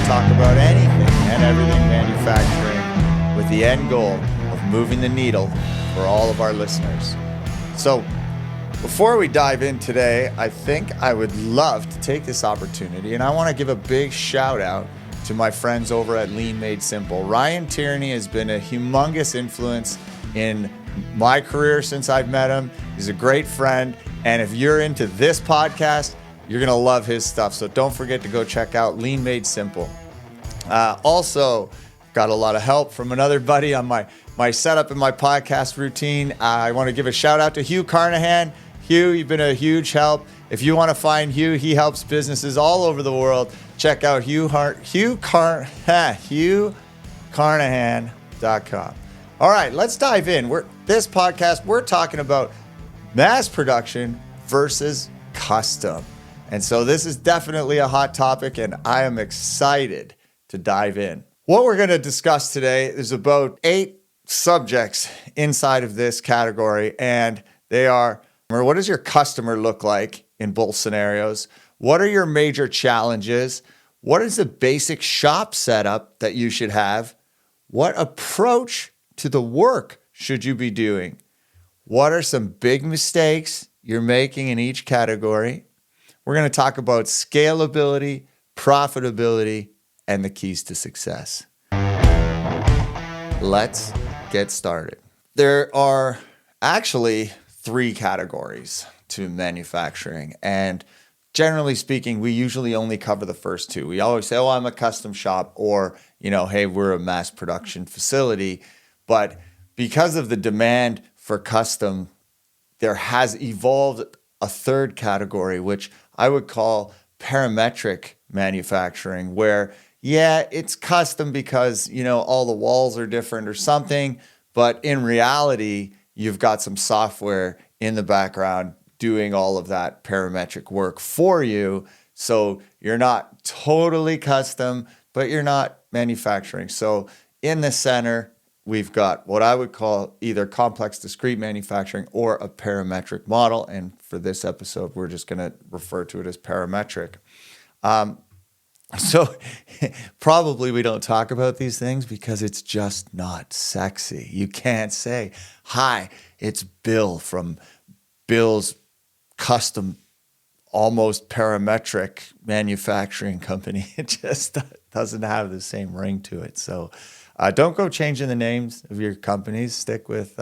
talk about anything and everything manufacturing with the end goal of moving the needle for all of our listeners. So before we dive in today, I think I would love to take this opportunity and I want to give a big shout out to my friends over at Lean Made Simple. Ryan Tierney has been a humongous influence in my career since I've met him. He's a great friend. And if you're into this podcast, you're going to love his stuff. So don't forget to go check out Lean Made Simple. Also, got a lot of help from another buddy on my setup and my podcast routine. I want to give a shout out to Hugh Carnahan. Hugh, you've been a huge help. If you want to find Hugh, he helps businesses all over the world. Check out HughCarnahan.com. All right, let's dive in. This podcast, we're talking about mass production versus custom. And so this is definitely a hot topic, and I am excited to dive in. What we're going to discuss today is about 8 subjects inside of this category, and they are, what does your customer look like in both scenarios? What are your major challenges? What is the basic shop setup that you should have? What approach to the work should you be doing? What are some big mistakes you're making in each category? We're going to talk about scalability, profitability, and the keys to success. Let's get started. There are actually 3 categories to manufacturing. And generally speaking, we usually only cover the first 2. We always say, oh, I'm a custom shop, or, hey, we're a mass production facility. But because of the demand for custom, there has evolved a 3rd category, which I would call parametric manufacturing, where, yeah, it's custom because, all the walls are different or something, but in reality, you've got some software in the background doing all of that parametric work for you. So you're not totally custom, but you're not manufacturing. So in the center, we've got what I would call either complex discrete manufacturing or a parametric model. And for this episode, we're just going to refer to it as parametric. So probably we don't talk about these things because it's just not sexy. You can't say, hi, it's Bill from Bill's custom, almost parametric manufacturing company. It just doesn't have the same ring to it. So don't go changing the names of your companies. Stick with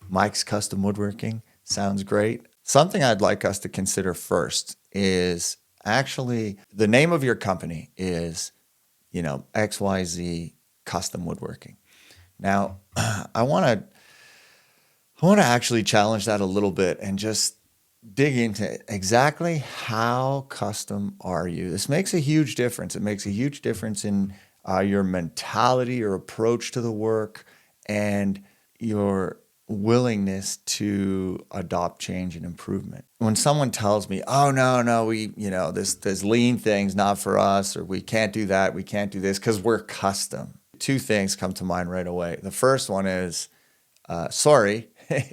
Mike's Custom Woodworking. Sounds great. Something I'd like us to consider first is actually the name of your company is, XYZ Custom Woodworking. Now, I want to actually challenge that a little bit and just dig into exactly how custom are you. This makes a huge difference. It makes a huge difference in your mentality, your approach to the work, and your willingness to adopt change and improvement. When someone tells me, oh, no, we, this lean thing's not for us, or we can't do that, we can't do this because we're custom. 2 things come to mind right away. The first one is, sorry,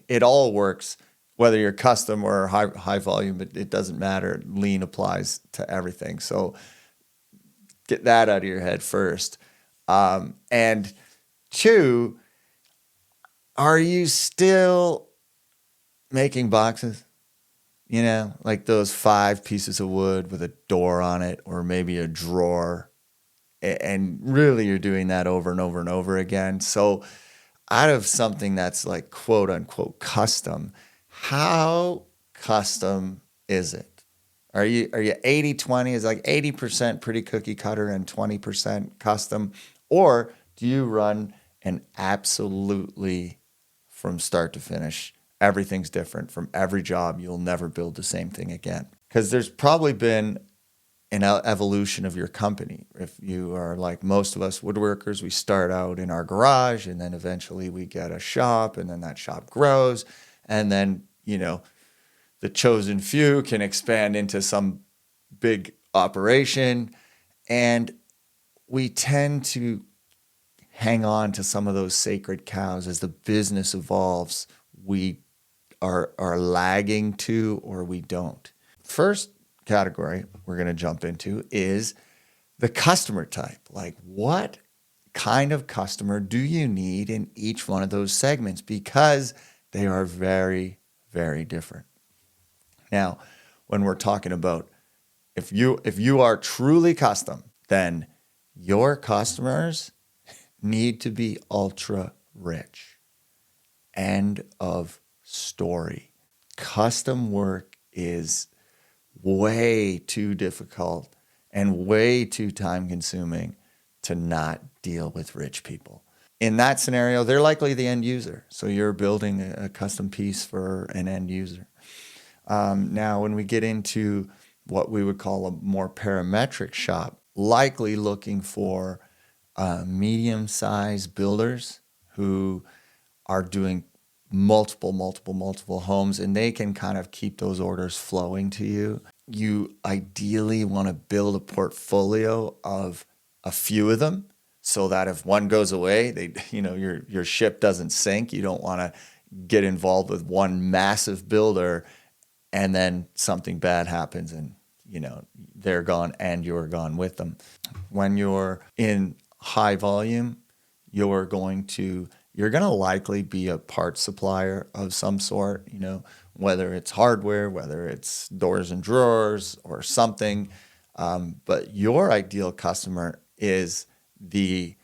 it all works, whether you're custom or high volume, it doesn't matter. Lean applies to everything. So get that out of your head first. And 2, are you still making boxes? Like those 5 pieces of wood with a door on it, or maybe a drawer. And really you're doing that over and over and over again. So out of something that's like quote unquote custom, how custom is it? Are you 80-20? Is like 80% pretty cookie cutter and 20% custom? Or do you run an absolutely from start to finish, everything's different from every job, you'll never build the same thing again? Because there's probably been an evolution of your company. If you are like most of us woodworkers, we start out in our garage and then eventually we get a shop and then that shop grows. And then, the chosen few can expand into some big operation. And we tend to hang on to some of those sacred cows as the business evolves. We are lagging to, or we don't. First category we're going to jump into is the customer type. Like, what kind of customer do you need in each one of those segments? Because they are very, very different. Now, when we're talking about if you are truly custom, then your customers need to be ultra rich. End of story. Custom work is way too difficult and way too time consuming to not deal with rich people. In that scenario, they're likely the end user. So you're building a custom piece for an end user. Now, when we get into what we would call a more parametric shop, likely looking for medium-sized builders who are doing multiple homes, and they can kind of keep those orders flowing to you. You ideally want to build a portfolio of a few of them so that if one goes away, your ship doesn't sink. You don't want to get involved with one massive builder and then something bad happens and they're gone and you're gone with them. When you're in high volume, you're going to likely be a part supplier of some sort, whether it's hardware, whether it's doors and drawers or something. But your ideal customer is the,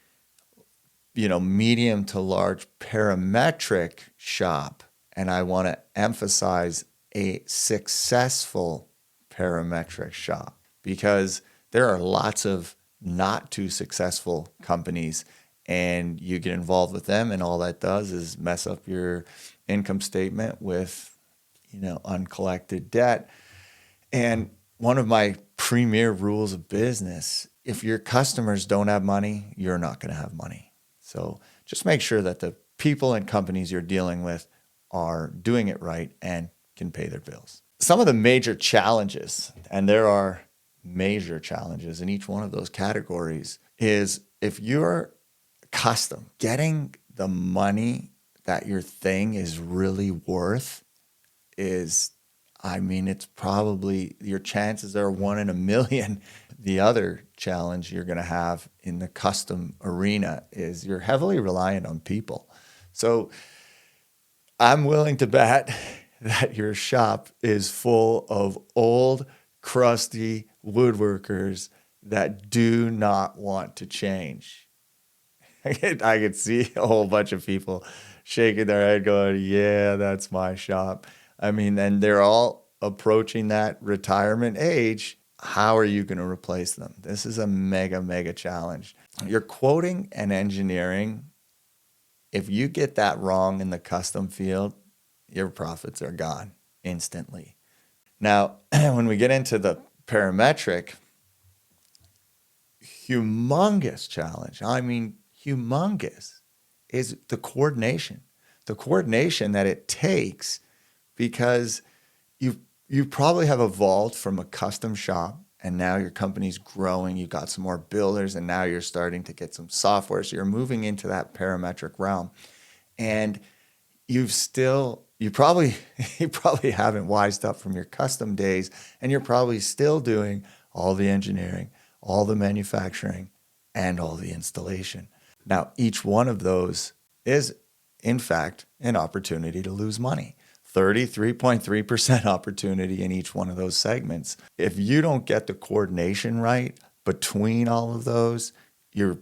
medium to large parametric shop. And I want to emphasize a successful parametric shop, because there are lots of not too successful companies, and you get involved with them and all that does is mess up your income statement with, uncollected debt. And one of my premier rules of business, if your customers don't have money, you're not going to have money. So just make sure that the people and companies you're dealing with are doing it right and can pay their bills. Some of the major challenges, and there are major challenges in each one of those categories, is if you're custom, getting the money that your thing is really worth it's probably, your chances are 1 in a million. The other challenge you're going to have in the custom arena is you're heavily reliant on people. So I'm willing to bet that your shop is full of old, crusty woodworkers that do not want to change. I could see a whole bunch of people shaking their head going, yeah, that's my shop. And they're all approaching that retirement age. How are you going to replace them? This is a mega challenge. You're quoting and engineering. If you get that wrong in the custom field, your profits are gone instantly. Now, when we get into the parametric, humongous challenge, humongous, is the coordination. The coordination that it takes, because you probably have evolved from a custom shop and now your company's growing, you've got some more builders, and now you're starting to get some software. So you're moving into that parametric realm. And you probably haven't wised up from your custom days, and you're probably still doing all the engineering, all the manufacturing, and all the installation. Now, each one of those is, in fact, an opportunity to lose money. 33.3% opportunity in each one of those segments. If you don't get the coordination right between all of those, your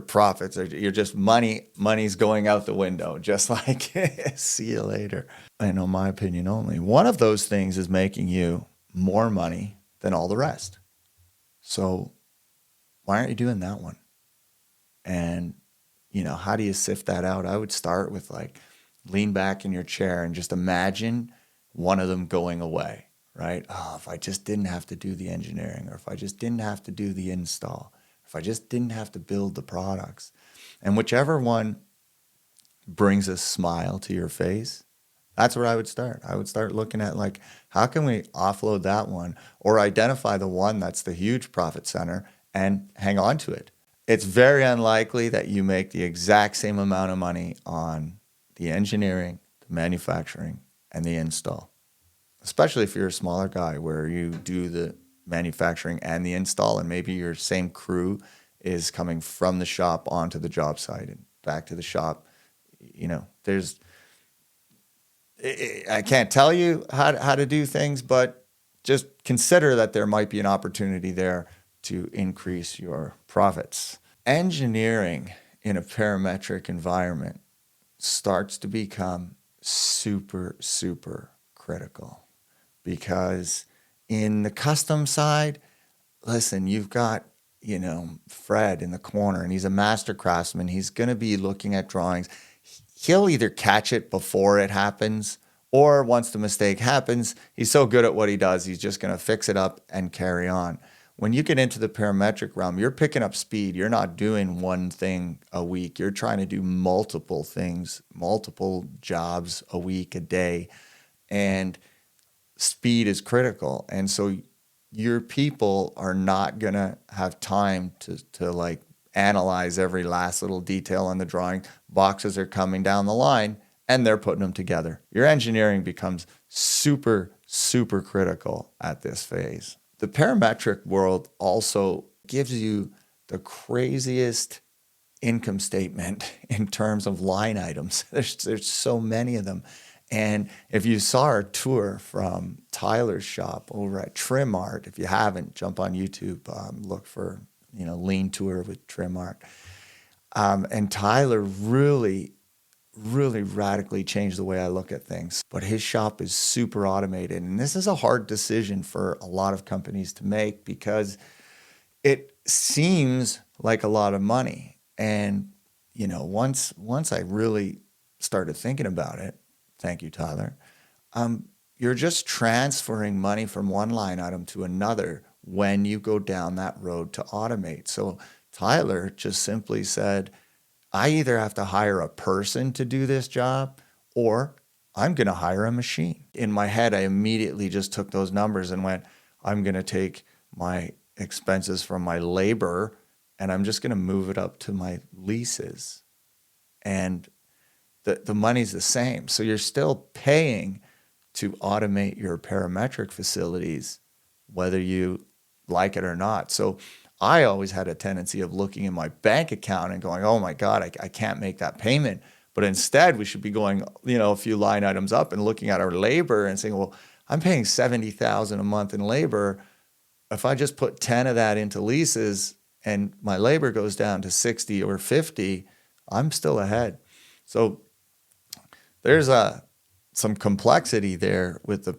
profits you're just money's going out the window, just like see you later. I know my opinion only. One of those things is making you more money than all the rest. So why aren't you doing that one? And how do you sift that out? I would start with lean back in your chair and just imagine one of them going away, right? Oh, if I just didn't have to do the engineering, or if I just didn't have to do the install, if I just didn't have to build the products. And whichever one brings a smile to your face, that's where I would start. I would start looking at how can we offload that one, or identify the one that's the huge profit center and hang on to it. It's very unlikely that you make the exact same amount of money on the engineering, the manufacturing, and the install, especially if you're a smaller guy where you do the manufacturing and the install, and maybe your same crew is coming from the shop onto the job site and back to the shop. You know, I can't tell you how to do things, but just consider that there might be an opportunity there to increase your profits. Engineering in a parametric environment starts to become super, super critical, because in the custom side, listen, you've got, Fred in the corner, and he's a master craftsman. He's going to be looking at drawings. He'll either catch it before it happens, or once the mistake happens, he's so good at what he does, he's just going to fix it up and carry on. When you get into the parametric realm, you're picking up speed. You're not doing one thing a week. You're trying to do multiple things, multiple jobs a week, a day. And speed is critical. And so your people are not going to have time to like analyze every last little detail on the drawing. Boxes are coming down the line and they're putting them together. Your engineering becomes super, super critical at this phase. The parametric world also gives you the craziest income statement in terms of line items. There's so many of them. And if you saw our tour from Tyler's shop over at Trim Art, if you haven't, jump on YouTube, look for, lean tour with Trim Art. And Tyler really radically changed the way I look at things. But his shop is super automated. And this is a hard decision for a lot of companies to make, because it seems like a lot of money. And, once I really started thinking about it, thank you, Tyler, you're just transferring money from one line item to another when you go down that road to automate. So Tyler just simply said, I either have to hire a person to do this job, or I'm going to hire a machine. In my head, I immediately just took those numbers and went, I'm going to take my expenses from my labor and I'm just going to move it up to my leases. And the money's the same. So you're still paying to automate your parametric facilities, whether you like it or not. So I always had a tendency of looking in my bank account and going, oh my God, I can't make that payment. But instead, we should be going, a few line items up and looking at our labor and saying, well, I'm paying $70,000 a month in labor. If I just put 10 of that into leases and my labor goes down to 60 or 50, I'm still ahead. So there's some complexity there with the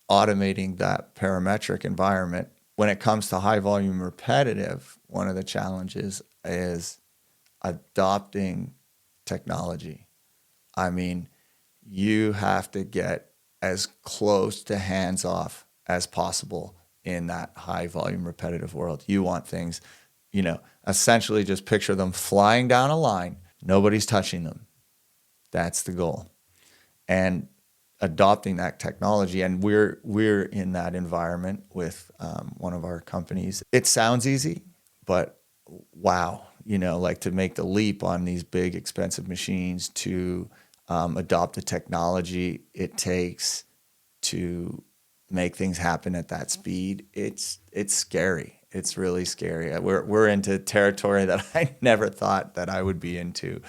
automating that parametric environment. When it comes to high volume repetitive, one of the challenges is adopting technology. I mean, you have to get as close to hands off as possible in that high volume repetitive world. You want things, essentially just picture them flying down a line. Nobody's touching them. That's the goal. And adopting that technology, and we're in that environment with one of our companies. It sounds easy, but wow, like to make the leap on these big expensive machines to adopt the technology it takes to make things happen at that speed. It's scary. It's really scary. We're into territory that I never thought that I would be into,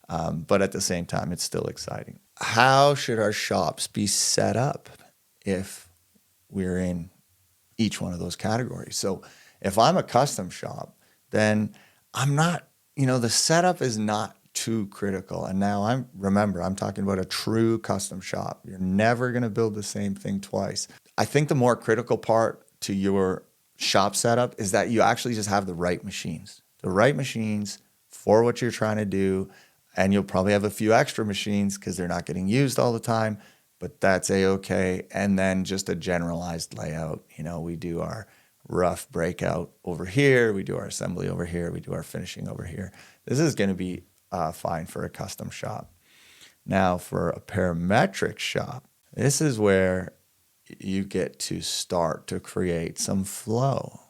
but at the same time, it's still exciting. How should our shops be set up if we're in each one of those categories? So if I'm a custom shop, then I'm not, the setup is not too critical. And now I'm talking about a true custom shop. You're never going to build the same thing twice. I think the more critical part to your shop setup is that you actually just have the right machines for what you're trying to do. And you'll probably have a few extra machines because they're not getting used all the time, but that's A-okay. And then just a generalized layout. We do our rough breakout over here. We do our assembly over here. We do our finishing over here. This is going to be fine for a custom shop. Now, for a parametric shop, this is where you get to start to create some flow.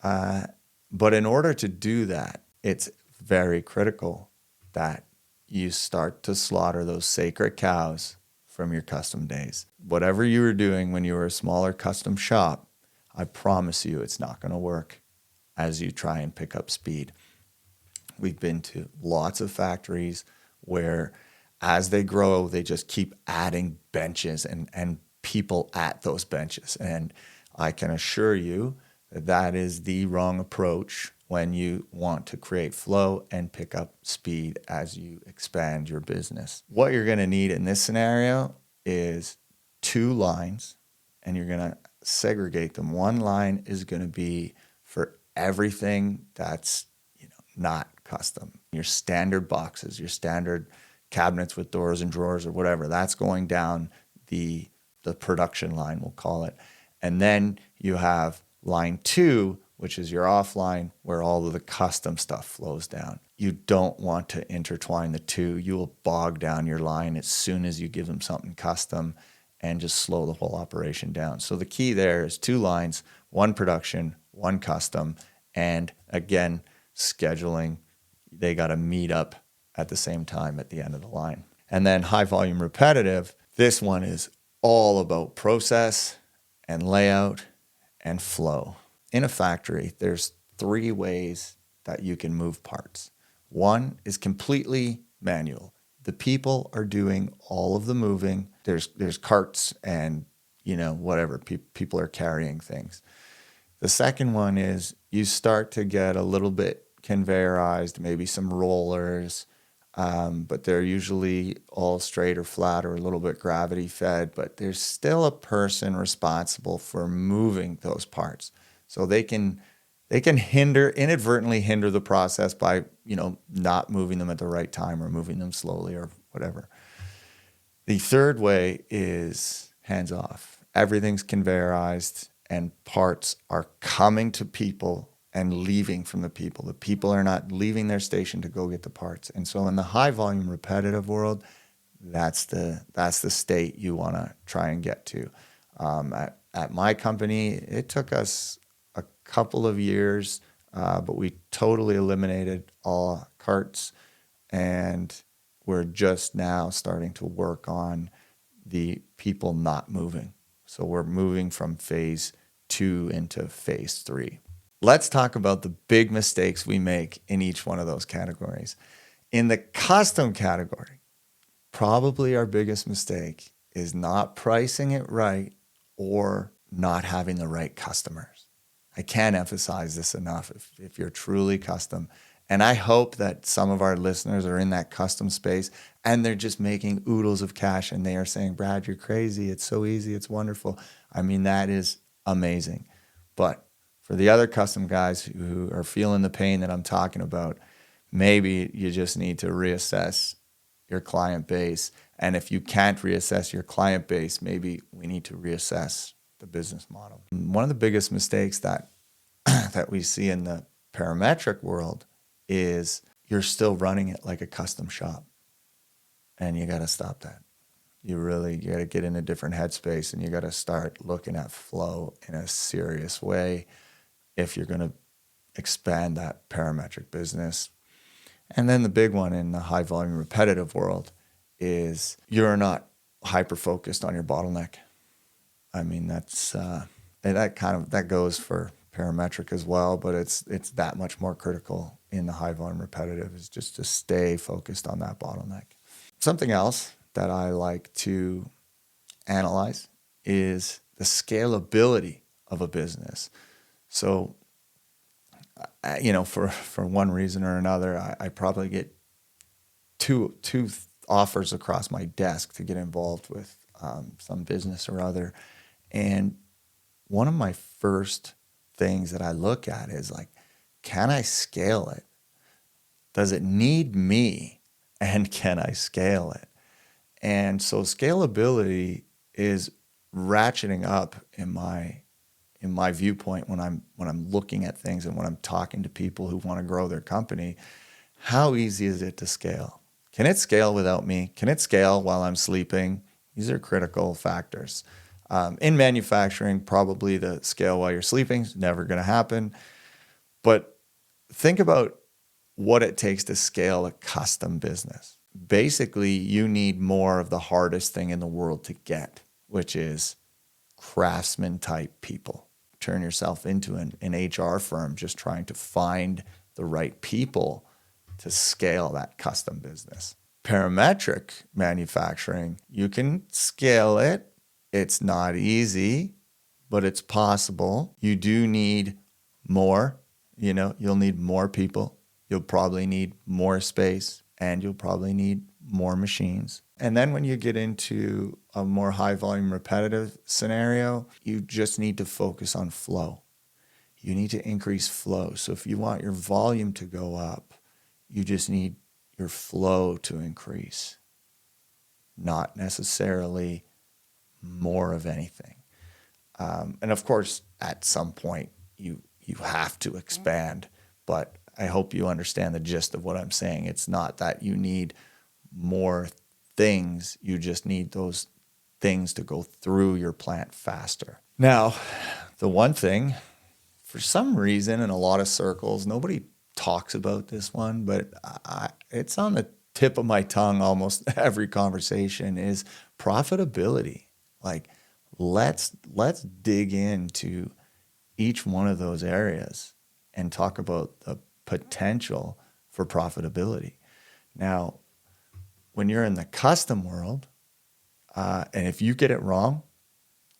But in order to do that, it's very critical that you start to slaughter those sacred cows from your custom days. Whatever you were doing when you were a smaller custom shop, I promise you it's not going to work as you try and pick up speed. We've been to lots of factories where as they grow, they just keep adding benches and people at those benches. And I can assure you that that is the wrong approach when you want to create flow and pick up speed as you expand your business. What you're going to need in this scenario is 2 lines, and you're going to segregate them. One line is going to be for everything that's not custom. Your standard boxes, your standard cabinets with doors and drawers or whatever, that's going down the production line, we'll call it. And then you have line 2, which is your offline, where all of the custom stuff flows down. You don't want to intertwine the two. You will bog down your line as soon as you give them something custom and just slow the whole operation down. So the key there is 2 lines, 1 production, 1 custom, and again, scheduling. They got to meet up at the same time at the end of the line. And then high volume repetitive, this one is all about process and layout and flow. In a factory, there's 3 ways that you can move parts. One is completely manual. The people are doing all of the moving. There's carts and whatever, people are carrying things. The second one is you start to get a little bit conveyorized, maybe some rollers, but they're usually all straight or flat or a little bit gravity fed, but there's still a person responsible for moving those parts. So they can inadvertently hinder the process by, not moving them at the right time or moving them slowly or whatever. The third way is hands off. Everything's conveyorized and parts are coming to people and leaving from the people. The people are not leaving their station to go get the parts. And so in the high volume repetitive world, that's the state you want to try and get to. At my company, it took us a couple of years, but we totally eliminated all carts, and we're just now starting to work on the people not moving. So we're moving from phase 2 into phase 3. Let's talk about the big mistakes we make in each one of those categories. In the custom category, probably our biggest mistake is not pricing it right or not having the right customers. I can't emphasize this enough if you're truly custom. And I hope that some of our listeners are in that custom space and they're just making oodles of cash and they are saying, Brad, you're crazy. It's so easy. It's wonderful. I mean, that is amazing. But for the other custom guys who are feeling the pain that I'm talking about, maybe you just need to reassess your client base. And if you can't reassess your client base, maybe we need to reassess the business model. One of the biggest mistakes that we see in the parametric world is you're still running it like a custom shop. And you got to stop that. You got to get in a different headspace and you got to start looking at flow in a serious way if you're going to expand that parametric business. And then the big one in the high volume repetitive world is you're not hyper-focused on your bottleneck. I mean, that goes for parametric as well, but it's that much more critical in the high volume repetitive is just to stay focused on that bottleneck. Something else that I like to analyze is the scalability of a business. So, for one reason or another, I probably get two offers across my desk to get involved with some business or other. And one of my first things that I look at is like, can I scale it? Does it need me? And can I scale it? And so scalability is ratcheting up in my viewpoint when I'm looking at things and when I'm talking to people who want to grow their company. How easy is it to scale? Can it scale without me? Can it scale while I'm sleeping? These are critical factors. In manufacturing, probably the scale while you're sleeping is never going to happen. But think about what it takes to scale a custom business. Basically, you need more of the hardest thing in the world to get, which is craftsman type people. turn yourself into an HR firm just trying to find the right people to scale that custom business. Parametric manufacturing, you can scale it. It's not easy, but it's possible. You do need more, you'll need more people. You'll probably need more space, and you'll probably need more machines. And then when you get into a more high volume repetitive scenario, you just need to focus on flow. You need to increase flow. So if you want your volume to go up, you just need your flow to increase, not necessarily more of anything. And of course, at some point, you have to expand, but I hope you understand the gist of what I'm saying. It's not that you need more things, you just need those things to go through your plant faster. Now, the one thing, for some reason, in a lot of circles, nobody talks about this one, but it's on the tip of my tongue almost every conversation, is profitability. Like, let's dig into each one of those areas and talk about the potential for profitability. Now, when you're in the custom world, and if you get it wrong,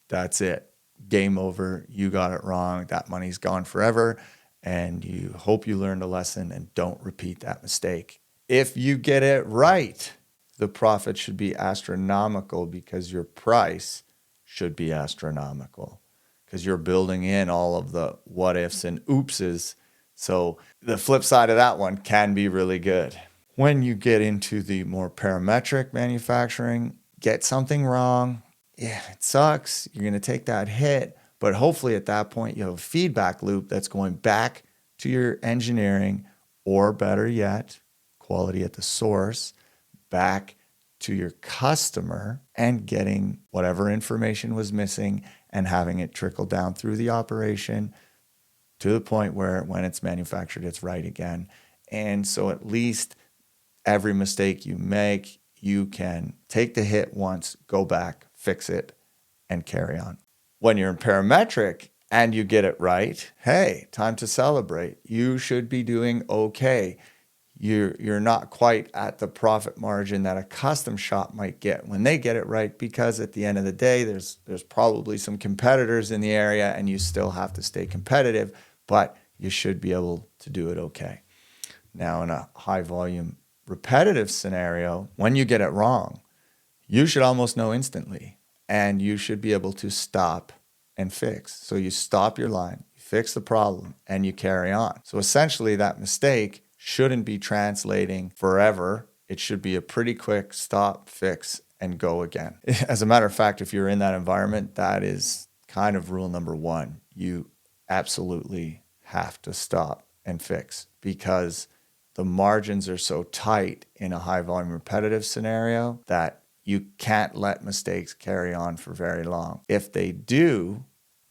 that's it. Game over. You got it wrong. That money's gone forever. And you hope you learned a lesson and don't repeat that mistake. If you get it right, the profit should be astronomical because your price should be astronomical because you're building in all of the what ifs and oopses. So the flip side of that one can be really good. When you get into the more parametric manufacturing, get something wrong. Yeah, it sucks. You're going to take that hit. But hopefully at that point, you have a feedback loop that's going back to your engineering, or better yet, quality at the source, back to your customer and getting whatever information was missing and having it trickle down through the operation to the point where when it's manufactured, it's right again. And so at least every mistake you make, you can take the hit once, go back, fix it, and carry on. When you're in parametric and you get it right, hey, time to celebrate. You should be doing okay. You're not quite at the profit margin that a custom shop might get when they get it right, because at the end of the day, there's probably some competitors in the area and you still have to stay competitive, but you should be able to do it okay. Now, in a high volume repetitive scenario, when you get it wrong, you should almost know instantly, and you should be able to stop and fix. So you stop your line, you fix the problem, and you carry on. So essentially that mistake shouldn't be translating forever. It should be a pretty quick stop, fix, and go again. As a matter of fact, if you're in that environment, that is kind of rule number one. You absolutely have to stop and fix, because the margins are so tight in a high volume repetitive scenario that you can't let mistakes carry on for very long. If they do,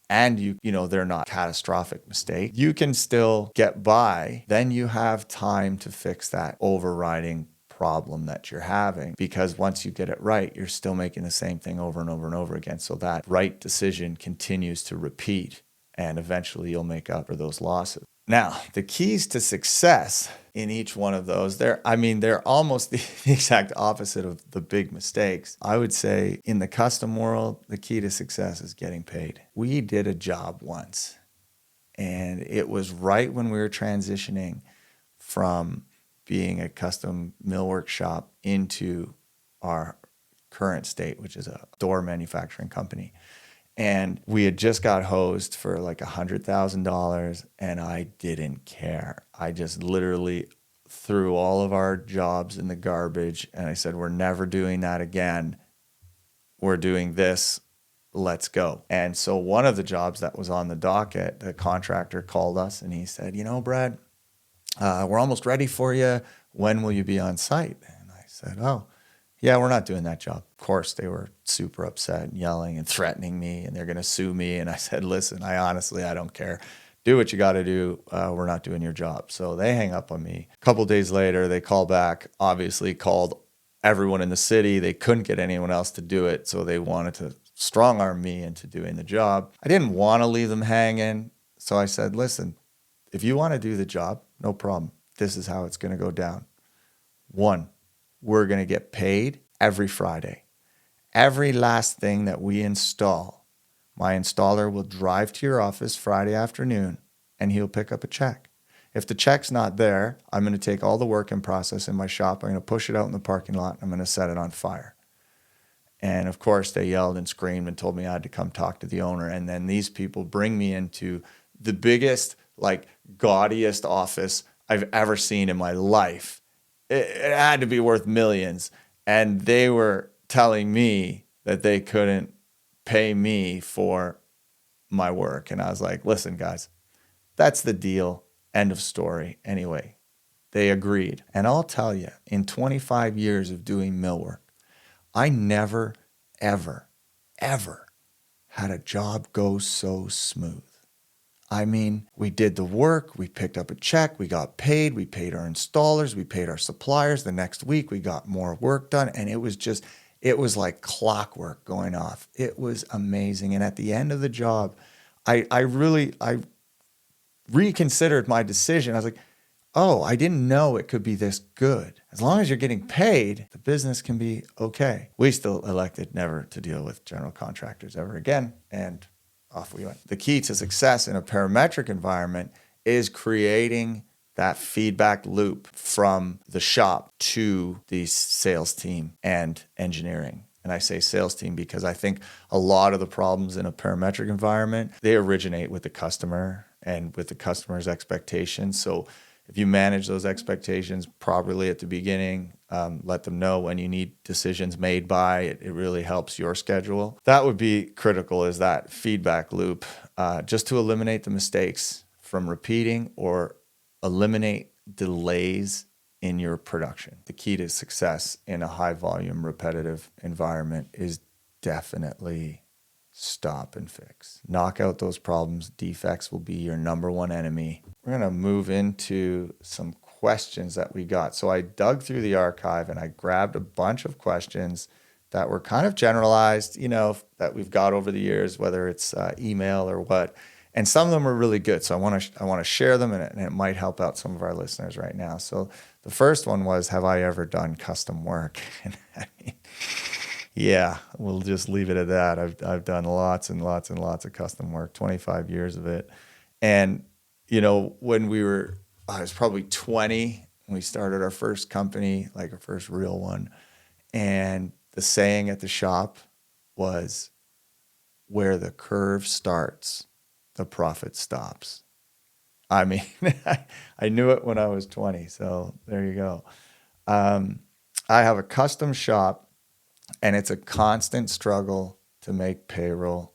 and you know they're not catastrophic mistakes, you can still get by. Then you have time to fix that overriding problem that you're having, because once you get it right, you're still making the same thing over and over and over again. So that right decision continues to repeat, and eventually you'll make up for those losses. Now, the keys to success in each one of those, they're almost the exact opposite of the big mistakes. I would say in the custom world, the key to success is getting paid. We did a job once, and it was right when we were transitioning from being a custom millwork shop into our current state, which is a door manufacturing company. And we had just got hosed for like $100,000, and I didn't care. I just literally threw all of our jobs in the garbage, and I said, we're never doing that again. We're doing this. Let's go. And so one of the jobs that was on the docket, the contractor called us and he said, Brad, we're almost ready for you. When will you be on site? And I said, oh, yeah, we're not doing that job. Of course, they were super upset and yelling and threatening me, and they're going to sue me. And I said, listen, I don't care. Do what you got to do. We're not doing your job. So they hang up on me. A couple days later, they call back, obviously called everyone in the city. They couldn't get anyone else to do it. So they wanted to strong-armed me into doing the job. I didn't want to leave them hanging. So I said, listen, if you want to do the job, no problem. This is how it's going to go down. 1, we're going to get paid every Friday. Every last thing that we install, my installer will drive to your office Friday afternoon and he'll pick up a check. If the check's not there, I'm going to take all the work in process in my shop. I'm going to push it out in the parking lot. I'm going to set it on fire. And of course, they yelled and screamed and told me I had to come talk to the owner. And then these people bring me into the biggest, like, gaudiest office I've ever seen in my life. It had to be worth millions. And they were telling me that they couldn't pay me for my work. And I was like, listen, guys, that's the deal. End of story. Anyway, they agreed. And I'll tell you, in 25 years of doing millwork, I never, ever, ever had a job go so smooth. I mean, we did the work, we picked up a check, we got paid, we paid our installers, we paid our suppliers. The next week, we got more work done. And it was like clockwork going off. It was amazing. And at the end of the job, I reconsidered my decision. I was like, oh, I didn't know it could be this good. As long as you're getting paid, the business can be okay. We still elected never to deal with general contractors ever again, and off we went. The key to success in a parametric environment is creating that feedback loop from the shop to the sales team and engineering. And I say sales team because I think a lot of the problems in a parametric environment, they originate with the customer and with the customer's expectations. So if you manage those expectations properly at the beginning, let them know when you need decisions made by, it really helps your schedule. That would be critical, is that feedback loop, just to eliminate the mistakes from repeating or eliminate delays in your production. The key to success in a high volume, repetitive environment is definitely stop and fix. Knock out those problems. Defects will be your number one enemy. We're going to move into some questions that we got. So I dug through the archive and I grabbed a bunch of questions that were kind of generalized, that we've got over the years, whether it's email or what. And some of them are really good. So I want to share them, and it might help out some of our listeners right now. So the first one was, have I ever done custom work? And I mean, yeah, we'll just leave it at that. I've done lots and lots and lots of custom work, 25 years of it. And, when I was probably 20 when we started our first company, like our first real one. And the saying at the shop was, where the curve starts, the profit stops. I mean, I knew it when I was 20. So there you go. I have a custom shop. And it's a constant struggle to make payroll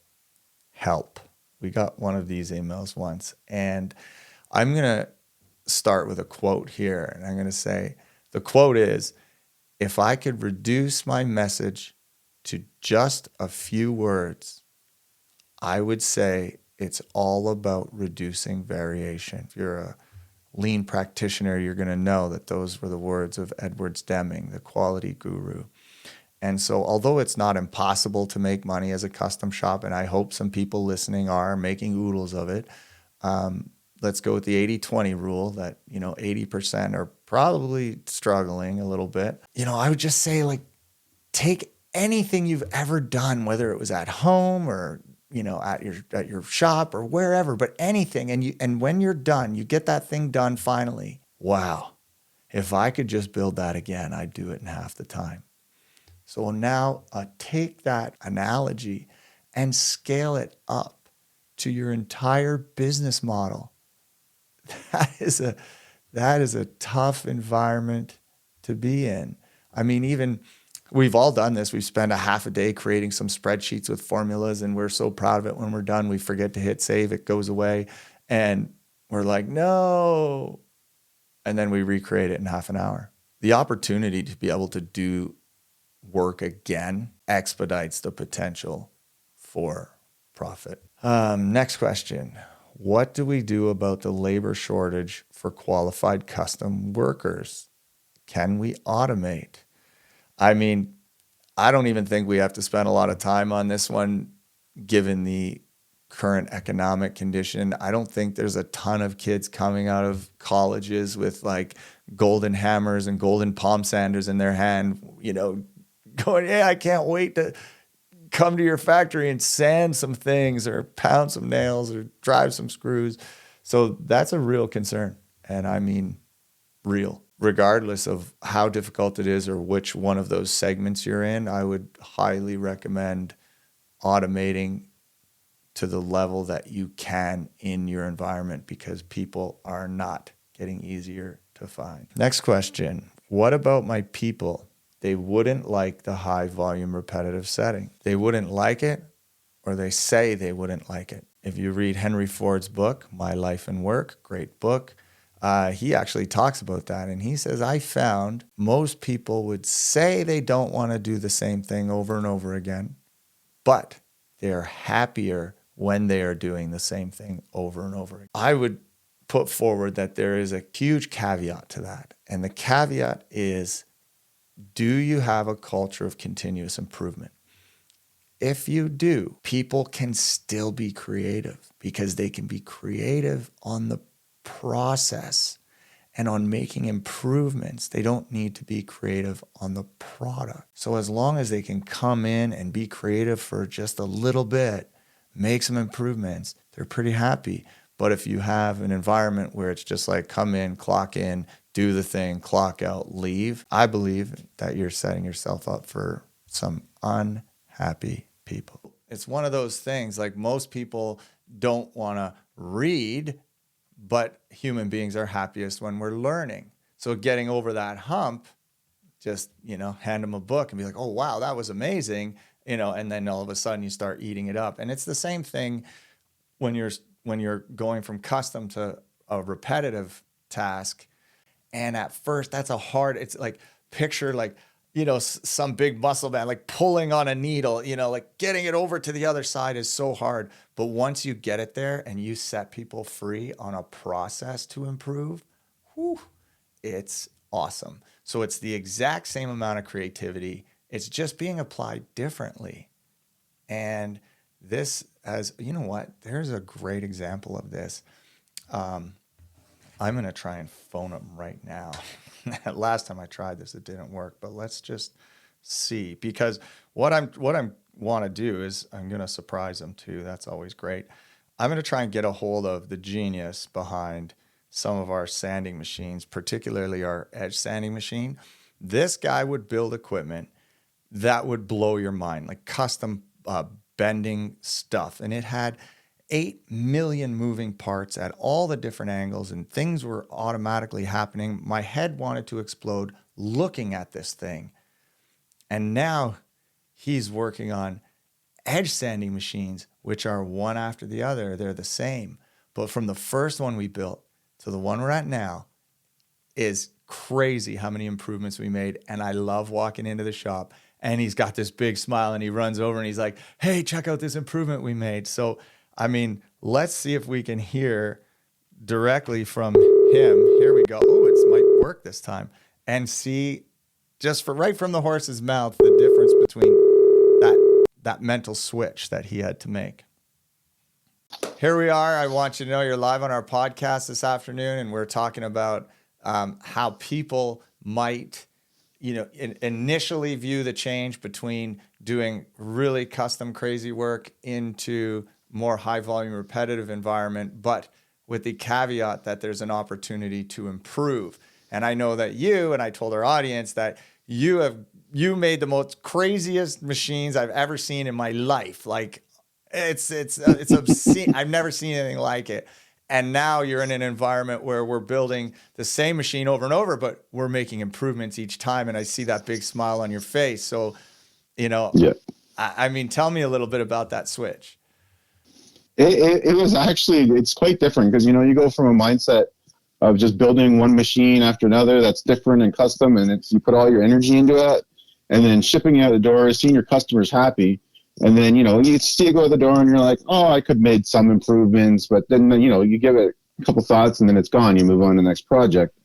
help. We got one of these emails once. And I'm going to start with a quote here. And I'm going to say, the quote is, if I could reduce my message to just a few words, I would say it's all about reducing variation. If you're a lean practitioner, you're going to know that those were the words of Edwards Deming, the quality guru. And so although it's not impossible to make money as a custom shop, and I hope some people listening are making oodles of it, let's go with the 80-20 rule that, 80% are probably struggling a little bit. I would just say, take anything you've ever done, whether it was at home or, at your shop or wherever, but anything. And when you're done, you get that thing done finally. Wow. If I could just build that again, I'd do it in half the time. So now take that analogy and scale it up to your entire business model. That is a tough environment to be in. I mean, even we've all done this. We've spent a half a day creating some spreadsheets with formulas, and we're so proud of it. When we're done, we forget to hit save. It goes away, and we're like, no. And then we recreate it in half an hour. The opportunity to be able to do work again expedites the potential for profit. Next question. What do we do about the labor shortage for qualified custom workers? Can we automate? I mean, I don't even think we have to spend a lot of time on this one, given the current economic condition. I don't think there's a ton of kids coming out of colleges with like golden hammers and golden palm sanders in their hand, going, hey, I can't wait to come to your factory and sand some things or pound some nails or drive some screws. So that's a real concern. And I mean, real. Regardless of how difficult it is or which one of those segments you're in, I would highly recommend automating to the level that you can in your environment, because people are not getting easier to find. Next question. What about my people? They wouldn't like the high volume repetitive setting. They wouldn't like it, or they say they wouldn't like it. If you read Henry Ford's book, My Life and Work, great book, he actually talks about that. And he says, I found most people would say they don't want to do the same thing over and over again, but they're happier when they are doing the same thing over and over again. I would put forward that there is a huge caveat to that. And the caveat is, do you have a culture of continuous improvement? If you do, people can still be creative, because they can be creative on the process and on making improvements. They don't need to be creative on the product. So as long as they can come in and be creative for just a little bit, make some improvements, they're pretty happy. But if you have an environment where it's just like come in, clock in, do the thing, clock out, leave, I believe that you're setting yourself up for some unhappy people. It's one of those things, like most people don't want to read, but human beings are happiest when we're learning. So getting over that hump, just, hand them a book and be like, oh, wow, that was amazing. And then all of a sudden you start eating it up. And it's the same thing when you're going from custom to a repetitive task. And at first it's like, picture like, some big muscle man, like pulling on a needle, like getting it over to the other side is so hard. But once you get it there and you set people free on a process to improve, it's awesome. So it's the exact same amount of creativity. It's just being applied differently. And this there's a great example of this. I'm going to try and phone him right now. Last time I tried this, it didn't work, but let's just see, because what I want to do is I'm going to surprise him too. That's always great. I'm going to try and get a hold of the genius behind some of our sanding machines, particularly our edge sanding machine. This guy would build equipment that would blow your mind, like custom bending stuff. And it had 8 million moving parts at all the different angles, and things were automatically happening. My head wanted to explode looking at this thing. And now he's working on edge sanding machines, which are one after the other. They're the same. But from the first one we built to the one we're at now is crazy how many improvements we made. And I love walking into the shop and he's got this big smile and he runs over and he's like, hey, check out this improvement we made. So I mean, let's see if we can hear directly from him. Here we go. Oh, it might work this time. And see, just right from the horse's mouth, the difference between that mental switch that he had to make. Here we are. I want you to know you're live on our podcast this afternoon, and we're talking about how people might, initially view the change between doing really custom crazy work into more high volume repetitive environment, but with the caveat that there's an opportunity to improve. And I know that and I told our audience that you made the most craziest machines I've ever seen in my life. Like it's obscene. I've never seen anything like it. And now you're in an environment where we're building the same machine over and over, but we're making improvements each time. And I see that big smile on your face. So, Yeah. I mean, tell me a little bit about that switch. It was actually, it's quite different because, you go from a mindset of just building one machine after another that's different and custom, and you put all your energy into it, and then shipping out the door, seeing your customers happy. And then, you see it go out the door and you're like, oh, I could have made some improvements, but then, you give it a couple thoughts and then it's gone. You move on to the next project.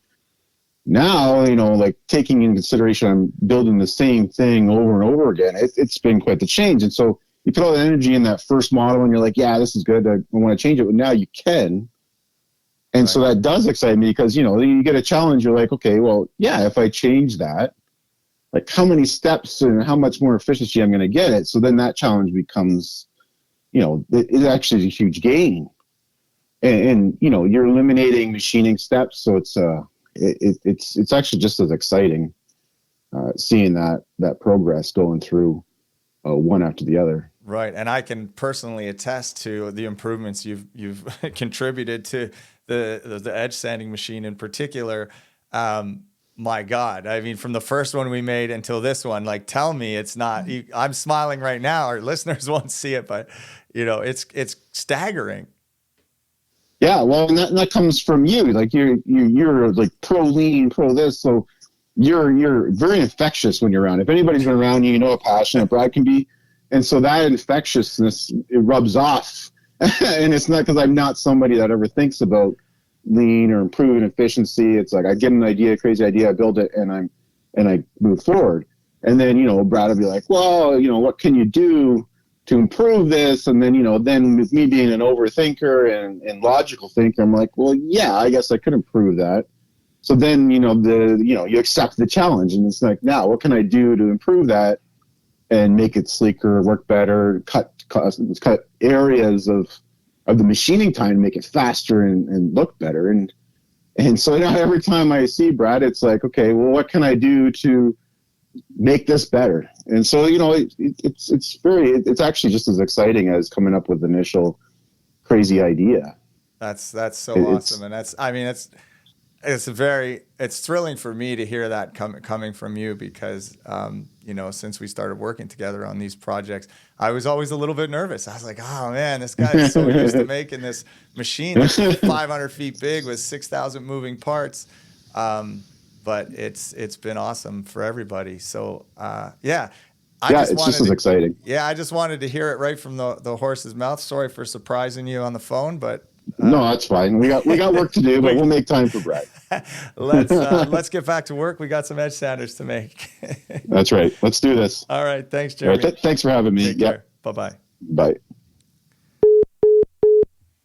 Now, like taking into consideration, I'm building the same thing over and over again. It's been quite the change. And so you put all the energy in that first model and you're like, yeah, this is good. I want to change it. But now you can. And so that does excite me because, you get a challenge. You're like, okay, well, yeah, if I change that, like how many steps and how much more efficiency I'm going to get it. So then that challenge becomes, it actually is a huge gain. And you're eliminating machining steps. So it's actually just as exciting seeing that progress going through one after the other. Right, and I can personally attest to the improvements you've contributed to the edge sanding machine in particular. My God, I mean, from the first one we made until this one, like, tell me it's not. I'm smiling right now. Our listeners won't see it, but it's staggering. Yeah, well, and that comes from you. Like you're like pro lean, pro this, so you're very infectious when you're around. If anybody's been around you, you know how passionate Brad can be, and so that infectiousness, it rubs off. And it's not because I'm not somebody that ever thinks about lean or improving efficiency. It's like I get an idea, a crazy idea, I build it, and I move forward. And then Brad will be like, well, what can you do to improve this? And then then with me being an overthinker and logical thinker, I'm like, well, yeah, I guess I could improve that. So then you accept the challenge, and it's like, now what can I do to improve that and make it sleeker, work better, cut areas of the machining time to make it faster and look better. And so every time I see Brad, it's like, okay, well, what can I do to make this better? And so it's actually just as exciting as coming up with the initial crazy idea. That's so awesome, and it's thrilling for me to hear that coming from you because since we started working together on these projects, I was always a little bit nervous. I was like, oh man, this guy is so used to making this machine that's 500 feet big with 6,000 moving parts. But it's been awesome for everybody. So it's just as exciting. Yeah, I just wanted to hear it right from the horse's mouth. Sorry for surprising you on the phone, but no, that's fine. We got work to do, but we'll make time for Brad. Let's get back to work. We got some edge sanders to make. That's right. Let's do this. All right. Thanks, Jeremy. Right, thanks for having me. Take care. Bye-bye. Bye.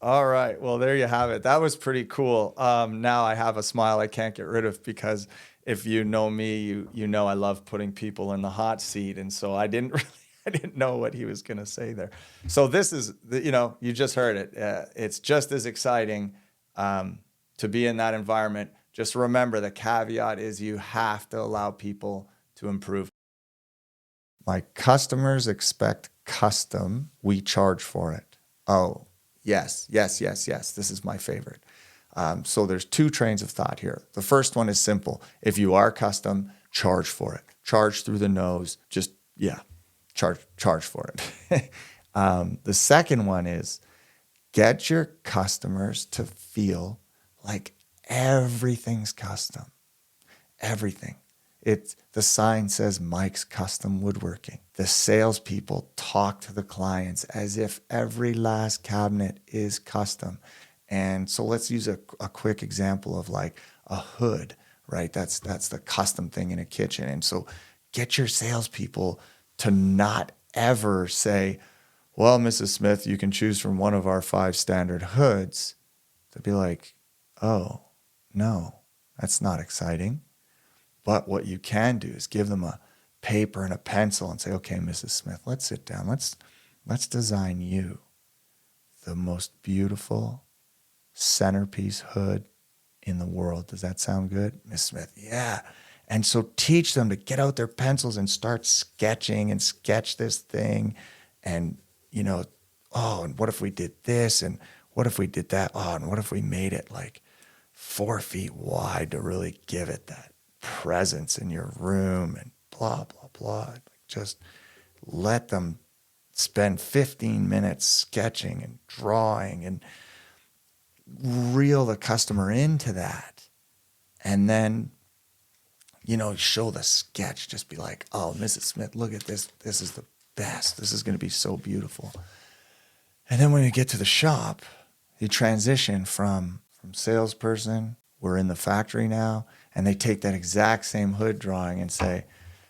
All right. Well, there you have it. That was pretty cool. Now I have a smile I can't get rid of because if you know me, you know I love putting people in the hot seat, and so I didn't know what he was going to say there. So this is, you just heard it. It's just as exciting to be in that environment. Just remember the caveat is you have to allow people to improve. My customers expect custom. We charge for it. Oh, yes. This is my favorite. So there's two trains of thought here. The first one is simple. If you are custom, charge for it. Charge through the nose. Just, charge for it. The second one is get your customers to feel like everything's custom. Everything. The sign says Mike's Custom Woodworking. The salespeople talk to the clients as if every last cabinet is custom. And so let's use a quick example of like a hood, right? That's the custom thing in a kitchen. And so get your salespeople to not ever say, well, Mrs. Smith, you can choose from one of our 5 standard hoods. To be like, oh, no, that's not exciting. But what you can do is give them a paper and a pencil and say, okay, Mrs. Smith, let's sit down. Let's design you the most beautiful centerpiece hood in the world. Does that sound good? Miss Smith, yeah. And so teach them to get out their pencils and start sketching and sketch this thing. And, and what if we did this? And what if we did that? Oh, and what if we made it like 4 feet wide to really give it that presence in your room and blah, blah, blah. Just let them spend 15 minutes sketching and drawing and reel the customer into that. And then, show the sketch. Just be like, oh, Mrs. Smith, look at this. This is the best. This is going to be so beautiful. And then when you get to the shop, you transition from salesperson, we're in the factory now, and they take that exact same hood drawing and say,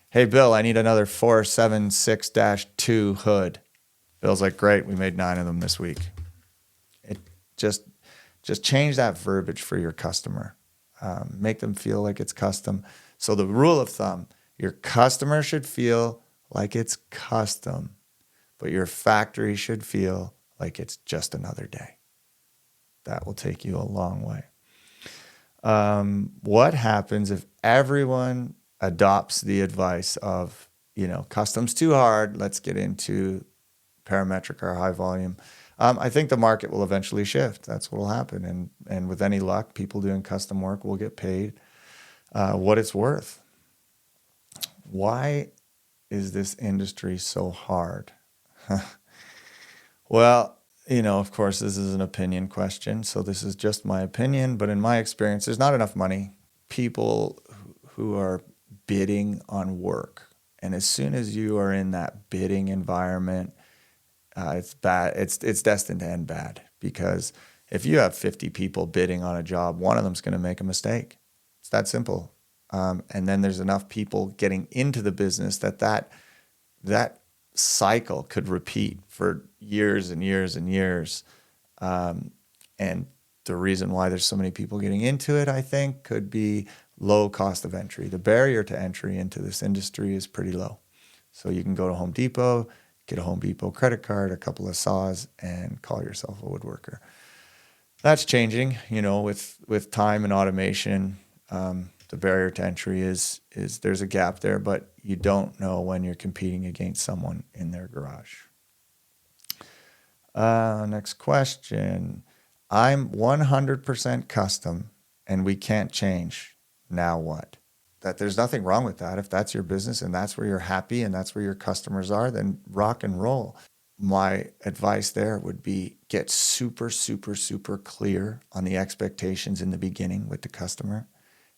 hey, Bill, I need another 476-2 hood. Bill's like, great, we made 9 of them this week. It just change that verbiage for your customer. Make them feel like it's custom. So the rule of thumb, your customer should feel like it's custom, but your factory should feel like it's just another day. That will take you a long way. What happens if everyone adopts the advice of, custom's too hard, let's get into parametric or high volume? I think the market will eventually shift. That's what will happen. And with any luck, people doing custom work will get paid what it's worth. Why is this industry so hard? Well, of course, this is an opinion question, so this is just my opinion. But in my experience, there's not enough money. People who are bidding on work. And as soon as you are in that bidding environment, it's bad. It's destined to end bad, because if you have 50 people bidding on a job, one of them's going to make a mistake. It's that simple. And then there's enough people getting into the business that cycle could repeat for years and years and years. And the reason why there's so many people getting into it, I think, could be low cost of entry. The barrier to entry into this industry is pretty low. So you can go to Home Depot, get a Home Depot credit card, a couple of saws, and call yourself a woodworker. That's changing, with time and automation. The barrier to entry is there's a gap there, but you don't know when you're competing against someone in their garage. Next question. I'm 100% custom and we can't change. Now what? That there's nothing wrong with that. If that's your business and that's where you're happy and that's where your customers are, then rock and roll. My advice there would be get super, super, super clear on the expectations in the beginning with the customer.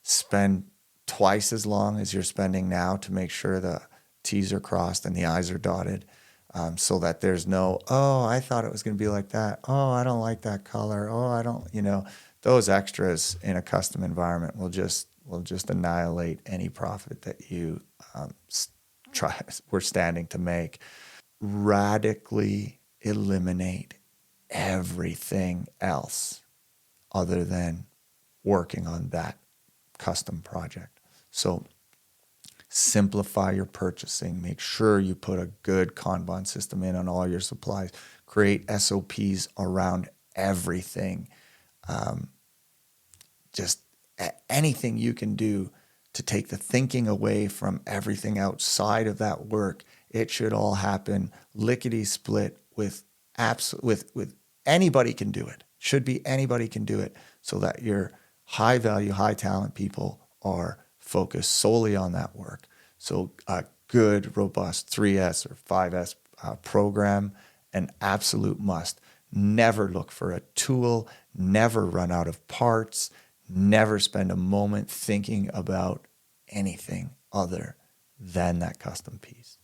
Spend twice as long as you're spending now to make sure the T's are crossed and the I's are dotted, so that there's no, oh, I thought it was going to be like that. Oh, I don't like that color. Oh, I don't, those extras in a custom environment will just annihilate any profit that you we're standing to make. Radically eliminate everything else other than working on that custom project. So simplify your purchasing. Make sure you put a good Kanban system in on all your supplies. Create SOPs around everything. Just anything you can do to take the thinking away from everything outside of that work. It should all happen lickety split with anybody can do it. Should be anybody can do it, so that your high value, high talent people are focused solely on that work. So a good, robust 3S or 5S program, an absolute must. Never look for a tool, never run out of parts, never spend a moment thinking about anything other than that custom piece.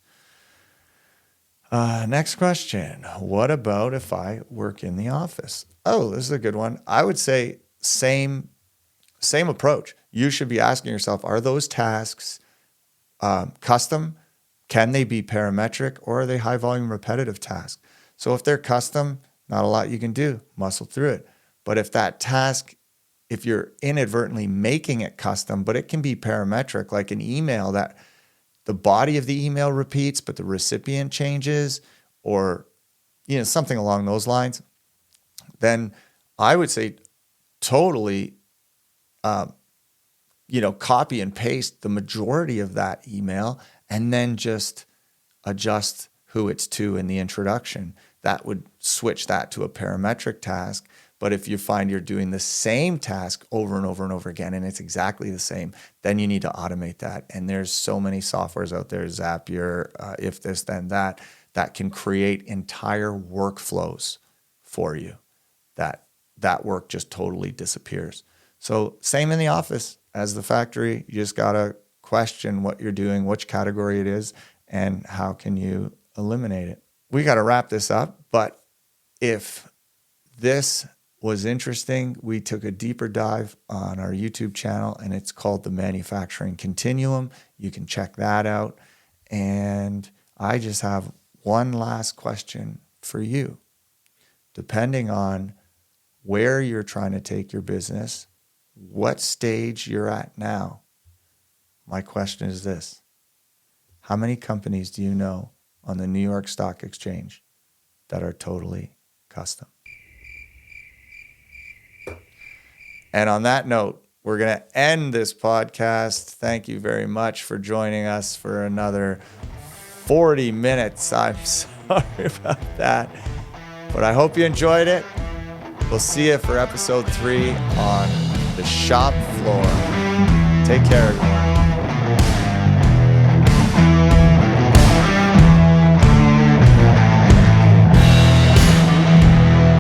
Next question. What about if I work in the office? Oh, this is a good one. I would say same approach. You should be asking yourself, are those tasks custom? Can they be parametric, or are they high volume repetitive tasks? So if they're custom, not a lot you can do. Muscle through it. But if that task, if you're inadvertently making it custom, but it can be parametric, like an email that the body of the email repeats, but the recipient changes, or something along those lines, then I would say totally copy and paste the majority of that email and then just adjust who it's to in the introduction. That would switch that to a parametric task. But if you find you're doing the same task over and over and over again, and it's exactly the same, then you need to automate that. And there's so many softwares out there, Zapier, If This Then That can create entire workflows for you. That work just totally disappears. So same in the office as the factory. You just got to question what you're doing, which category it is, and how can you eliminate it. We got to wrap this up, but if this was interesting, we took a deeper dive on our YouTube channel, and it's called The Manufacturing Continuum. You can check that out. And I just have one last question for you. Depending on where you're trying to take your business, what stage you're at now, my question is this: how many companies do you know on the New York Stock Exchange that are totally custom? And on that note, we're going to end this podcast. Thank you very much for joining us for another 40 minutes. I'm sorry about that, but I hope you enjoyed it. We'll see you for episode 3 on the shop floor. Take care, everyone.